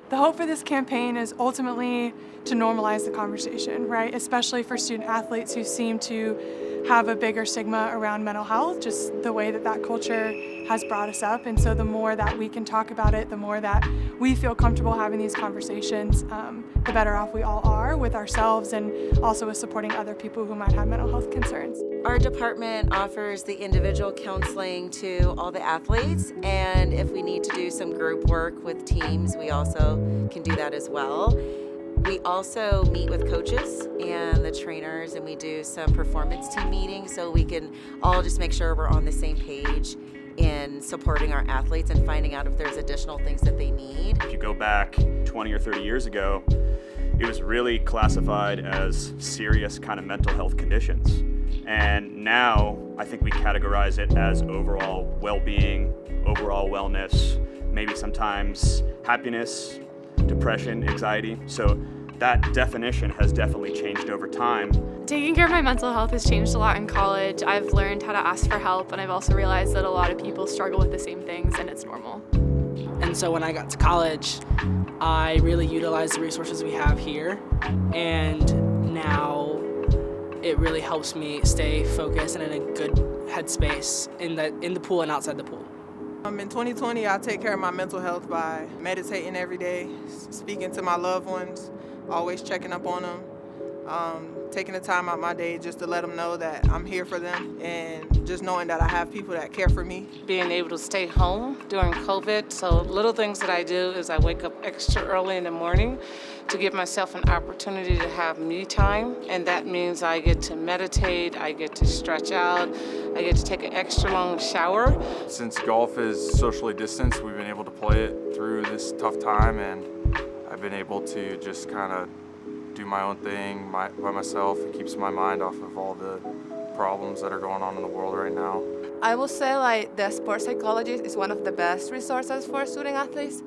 The hope for this campaign is ultimately to normalize the conversation, right? Especially for student athletes who seem to have a bigger stigma around mental health, just the way that that culture has brought us up. And so the more that we can talk about it, the more that we feel comfortable having these conversations, the better off we all are with ourselves and also with supporting other people who might have mental health concerns. Our department offers the individual counseling to all the athletes, and if we need to do some group work with teams, we also can do that as well. We also meet with coaches and the trainers, and we do some performance team meetings so we can all just make sure we're on the same page in supporting our athletes and finding out if there's additional things that they need. If you go back 20 or 30 years ago, it was really classified as serious kind of mental health conditions. And now I think we categorize it as overall well-being, overall wellness, maybe sometimes happiness, depression, anxiety. So that definition has definitely changed over time. Taking care of my mental health has changed a lot in college. I've learned how to ask for help, and I've also realized that a lot of people struggle with the same things, and it's normal. And so when I got to college, I really utilized the resources we have here, and now it really helps me stay focused and in a good headspace in the pool and outside the pool. In 2020, I take care of my mental health by meditating every day, speaking to my loved ones, always checking up on them, taking the time out my day just to let them know that I'm here for them, and just knowing that I have people that care for me. Being able to stay home during COVID, so little things that I do is I wake up extra early in the morning to give myself an opportunity to have me time, and that means I get to meditate, I get to stretch out, I get to take an extra long shower. Since golf is socially distanced, we've been able to play it through this tough time, and I've been able to just kind of do my own thing by myself. It keeps my mind off of all the problems that are going on in the world right now. I will say like the sports psychologist is one of the best resources for student athletes,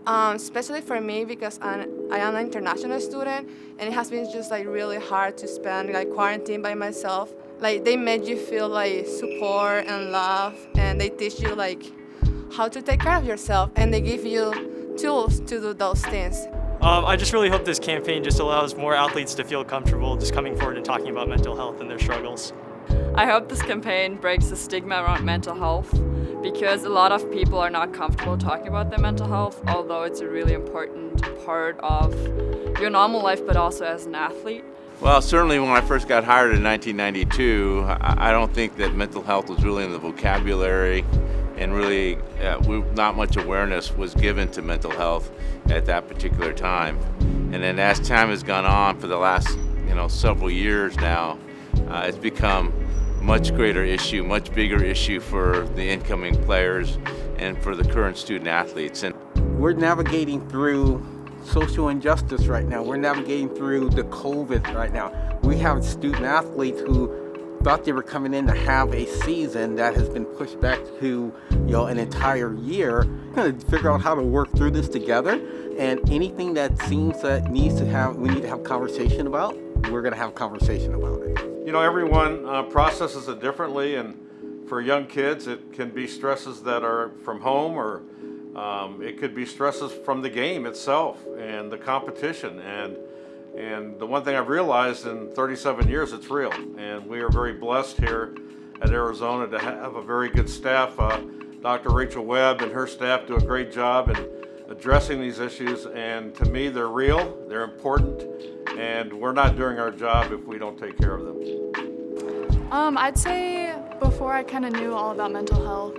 especially for me because I am an international student, and it has been just like really hard to spend like quarantine by myself. Like they make you feel like support and love, and they teach you like how to take care of yourself, and they give you tools to do those things. I just really hope this campaign just allows more athletes to feel comfortable just coming forward and talking about mental health and their struggles. I hope this campaign breaks the stigma around mental health, because a lot of people are not comfortable talking about their mental health, although it's a really important part of your normal life, but also as an athlete. Well, certainly when I first got hired in 1992, I don't think that mental health was really in the vocabulary, and really not much awareness was given to mental health at that particular time. And then as time has gone on for the last several years now, it's become much greater issue, much bigger issue for the incoming players and for the current student athletes. And we're navigating through social injustice right now. We're navigating through the COVID right now. We have student athletes who thought they were coming in to have a season that has been pushed back to an entire year. We're going to figure out how to work through this together, and anything that seems that we need to have conversation about, we're going to have a conversation about it. Everyone processes it differently, and for young kids it can be stresses that are from home, or it could be stresses from the game itself and the competition. And the one thing I've realized in 37 years, it's real. And we are very blessed here at Arizona to have a very good staff. Dr. Rachel Webb and her staff do a great job in addressing these issues. And to me, they're real, they're important, and we're not doing our job if we don't take care of them. I'd say before I kind of knew all about mental health,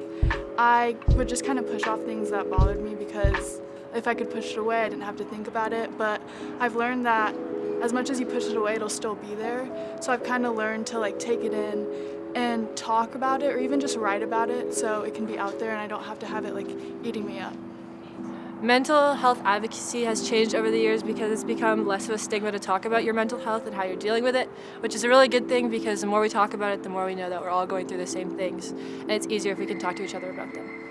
I would just kind of push off things that bothered me, because if I could push it away, I didn't have to think about it. But I've learned that as much as you push it away, it'll still be there. So I've kind of learned to like take it in and talk about it, or even just write about it so it can be out there and I don't have to have it like eating me up. Mental health advocacy has changed over the years because it's become less of a stigma to talk about your mental health and how you're dealing with it, which is a really good thing, because the more we talk about it, the more we know that we're all going through the same things, and it's easier if we can talk to each other about them.